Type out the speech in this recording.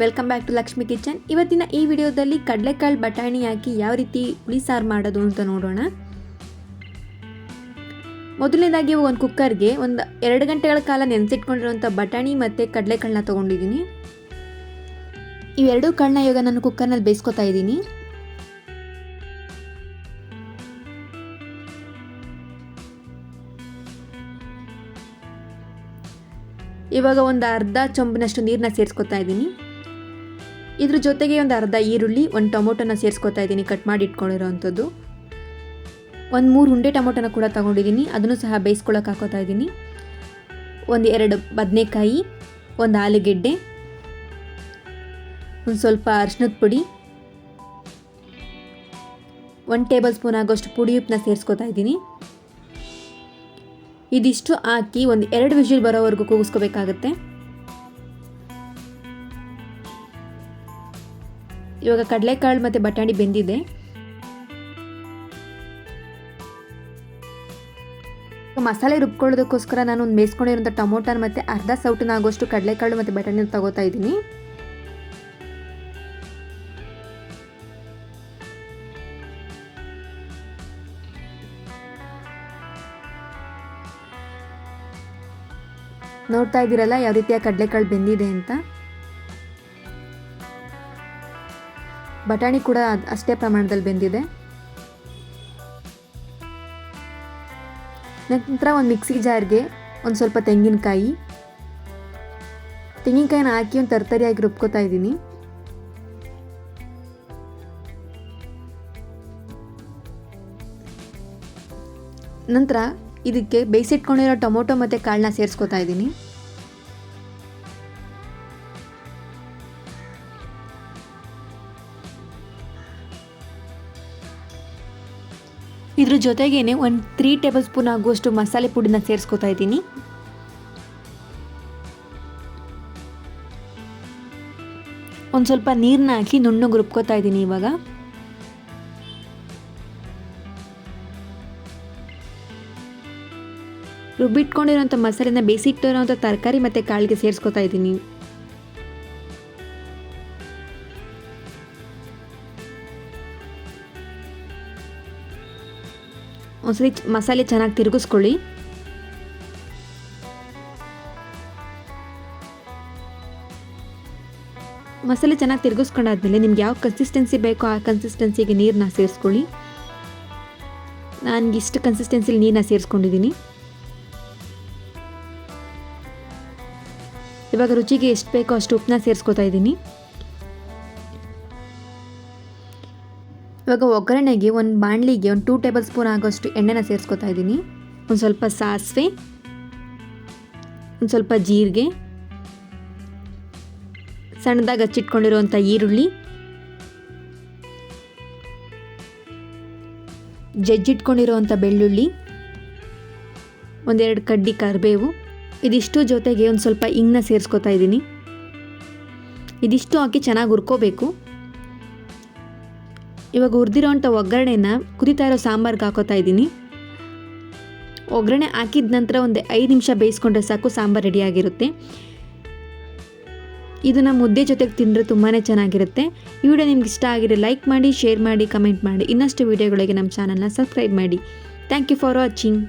Welcome back to Lakshmi kitchen. ಇವತ್ತಿನ ಈ ವಿಡಿಯೋದಲ್ಲಿ ಕಡಲೆಕಾಳು ಬಟಾಣಿ ಹಾಕಿ ಯಾವ ರೀತಿ ಹುಳಿ ಸಾರು ಮಾಡೋದು ಅಂತ ನೋಡೋಣ. ಮೊದಲನೇದಾಗಿ ಒಂದು ಕುಕ್ಕರ್ಗೆ ಒಂದು 2 ಗಂಟೆಗಳ ಕಾಲ ನೆನೆಸಿಟ್ಕೊಂಡಿರುವಂಥ ಬಟಾಣಿ ಮತ್ತು ಕಡಲೆಕಾಳನ್ನ ತೊಗೊಂಡಿದ್ದೀನಿ. ಇವೆರಡೂ ಕಾಳನ್ನ ಇವಾಗ ನಾನು ಕುಕ್ಕರ್ನಲ್ಲಿ ಬೇಯಿಸ್ಕೊತಾ ಇದ್ದೀನಿ. ಇವಾಗ ಒಂದು ಅರ್ಧ ಚೊಂಬಿನಷ್ಟು ನೀರನ್ನ ಸೇರಿಸ್ಕೊತಾ ಇದ್ದೀನಿ. ಇದ್ರ ಜೊತೆಗೆ ಒಂದು ಅರ್ಧ ಈರುಳ್ಳಿ, ಒಂದು ಟೊಮೊಟೊನ ಸೇರಿಸ್ಕೊತಾ ಇದ್ದೀನಿ, ಕಟ್ ಮಾಡಿ ಇಟ್ಕೊಂಡಿರೋವಂಥದ್ದು. ಒಂದು 3 ಉಂಡೆ ಟೊಮೊಟೊನ ಕೂಡ ತೊಗೊಂಡಿದ್ದೀನಿ, ಅದನ್ನು ಸಹ ಬೇಯಿಸ್ಕೊಳ್ಳೋಕೆ ಹಾಕೋತಾ ಇದ್ದೀನಿ. ಒಂದು 2 ಬದನೆಕಾಯಿ, ಒಂದು ಆಲೂಗೆಡ್ಡೆ, ಒಂದು ಸ್ವಲ್ಪ ಅರಿಶಿನದ ಪುಡಿ, 1 ಟೇಬಲ್ ಸ್ಪೂನ್ ಆಗೋಷ್ಟು ಪುಡಿ ಉಪ್ಪನ್ನ ಸೇರಿಸ್ಕೊತಾ ಇದ್ದೀನಿ. ಇದಿಷ್ಟು ಹಾಕಿ ಒಂದು 2 ವಿಜಿಲ್ ಬರೋವರೆಗೂ ಕೂಗಿಸ್ಕೋಬೇಕಾಗತ್ತೆ. ಇವಾಗ ಕಡಲೆಕಾಳು ಮತ್ತು ಬಟಾಣಿ ಬೆಂದಿದೆ. ಮಸಾಲೆ ರುಬ್ಕೊಳ್ಳೋದಕ್ಕೋಸ್ಕರ ನಾನು ಒಂದು ಬೇಯಿಸ್ಕೊಂಡಿರೋಂಥ ಟೊಮೊಟೊ ಮತ್ತು ಅರ್ಧ ಸೌಟನ ಆಗೋಷ್ಟು ಕಡಲೆಕಾಳು ಮತ್ತು ಬಟಾಣಿ ತಗೋತಾ ಇದ್ದೀನಿ. ನೋಡ್ತಾ ಇದ್ದೀರಲ್ಲ ಯಾವ ರೀತಿಯ ಕಡಲೆಕಾಳು ಬೆಂದಿದೆ ಅಂತ. ಬಟಾಣಿ ಕೂಡ ಅಷ್ಟೇ ಪ್ರಮಾಣದಲ್ಲಿ ಬೆಂದಿದೆ. ನಂತರ ಒಂದು ಮಿಕ್ಸಿ ಜಾರ್ಗೆ ಒಂದು ಸ್ವಲ್ಪ ತೆಂಗಿನಕಾಯಿನ ಹಾಕಿ ಒಂದು ತರ್ತರಿಯಾಗಿ ರುಬ್ಕೋತಾ ಇದ್ದೀನಿ. ನಂತರ ಇದಕ್ಕೆ ಬೇಯಿಸಿಟ್ಕೊಂಡಿರೋ ಟೊಮೊಟೊ ಮತ್ತು ಕಾಳನ್ನ ಸೇರಿಸ್ಕೊತಾ ಇದ್ದೀನಿ. ಇದ್ರ ಜೊತೆಗೇನೆ ಒಂದು 3 ಟೇಬಲ್ ಸ್ಪೂನ್ ಆಗುವಷ್ಟು ಮಸಾಲೆ ಪುಡಿನ ಸೇರಿಸ್ಕೊತಾ ಇದ್ದೀನಿ. ಒಂದು ಸ್ವಲ್ಪ ನೀರನ್ನ ಹಾಕಿ ನುಣ್ಣಗೆ ರುಬ್ಕೋತಾ ಇದ್ದೀನಿ. ಇವಾಗ ರುಬ್ಬಿಟ್ಕೊಂಡಿರೋಂಥ ಮಸಾಲೆನ ಬೇಯಿಸಿಟ್ಟಿರೋಂಥ ತರಕಾರಿ ಮತ್ತು ಕಾಳಿಗೆ ಸೇರಿಸ್ಕೊತಾ ಇದ್ದೀನಿ. ಒಂದ್ಸರಿ ಮಸಾಲೆ ಚೆನ್ನಾಗಿ ತಿರುಗಿಸ್ಕೊಳ್ಳಿ. ಮಸಾಲೆ ಚೆನ್ನಾಗಿ ತಿರುಗಿಸ್ಕೊಂಡಾದ್ಮೇಲೆ ನಿಮ್ಗೆ ಯಾವ ಕನ್ಸಿಸ್ಟೆನ್ಸಿ ಬೇಕೋ ಆ ಕನ್ಸಿಸ್ಟೆನ್ಸಿಗೆ ನೀರನ್ನ ಸೇರಿಸ್ಕೊಳ್ಳಿ. ನನಗೆ ಇಷ್ಟು ಕನ್ಸಿಸ್ಟೆನ್ಸಿಲಿ ನೀರನ್ನ ಸೇರಿಸ್ಕೊಂಡಿದ್ದೀನಿ. ಇವಾಗ ರುಚಿಗೆ ಎಷ್ಟು ಬೇಕೋ ಅಷ್ಟು ಉಪ್ಪನ್ನ ಸೇರಿಸ್ಕೊತಾ ಇದ್ದೀನಿ. ಇವಾಗ ಒಗ್ಗರಣೆಗೆ ಒಂದು ಬಾಣಲಿಗೆ ಒಂದು 2 ಟೇಬಲ್ ಸ್ಪೂನ್ ಆಗೋಷ್ಟು ಎಣ್ಣೆನ ಸೇರಿಸ್ಕೊತಾ ಇದ್ದೀನಿ. ಒಂದು ಸ್ವಲ್ಪ ಸಾಸಿವೆ, ಒಂದು ಸ್ವಲ್ಪ ಜೀರಿಗೆ, ಸಣ್ಣದಾಗಿ ಹಚ್ಚಿಟ್ಕೊಂಡಿರುವಂಥ ಈರುಳ್ಳಿ, ಜಜ್ಜಿಟ್ಕೊಂಡಿರುವಂಥ ಬೆಳ್ಳುಳ್ಳಿ, 1-2 ಕಡ್ಡಿ ಕರಿಬೇವು, ಇದಿಷ್ಟು ಜೊತೆಗೆ ಒಂದು ಸ್ವಲ್ಪ ಇಂಗನ್ನ ಸೇರಿಸ್ಕೊತಾ ಇದ್ದೀನಿ. ಇದಿಷ್ಟು ಹಾಕಿ ಚೆನ್ನಾಗಿ ಹುರ್ಕೋಬೇಕು. ಇವಾಗ ಹುರಿದಿರೋಂಥ ಒಗ್ಗರಣೆನ ಕುದಿತಾ ಇರೋ ಸಾಂಬಾರ್ಗೆ ಹಾಕೋತಾ ಇದ್ದೀನಿ. ಒಗ್ಗರಣೆ ಹಾಕಿದ ನಂತರ ಒಂದು 5 ನಿಮಿಷ ಬೇಯಿಸ್ಕೊಂಡ್ರೆ ಸಾಕು, ಸಾಂಬಾರು ರೆಡಿಯಾಗಿರುತ್ತೆ. ಇದನ್ನು ಮುದ್ದೆ ಜೊತೆಗೆ ತಿಂದರೆ ತುಂಬಾ ಚೆನ್ನಾಗಿರುತ್ತೆ. ಈ ವಿಡಿಯೋ ನಿಮ್ಗೆ ಇಷ್ಟ ಆಗಿದ್ರೆ ಲೈಕ್ ಮಾಡಿ, ಶೇರ್ ಮಾಡಿ, ಕಮೆಂಟ್ ಮಾಡಿ. ಇನ್ನಷ್ಟು ವಿಡಿಯೋಗಳಿಗೆ ನಮ್ಮ ಚಾನಲ್ನ ಸಬ್ಸ್ಕ್ರೈಬ್ ಮಾಡಿ. Thank you for watching.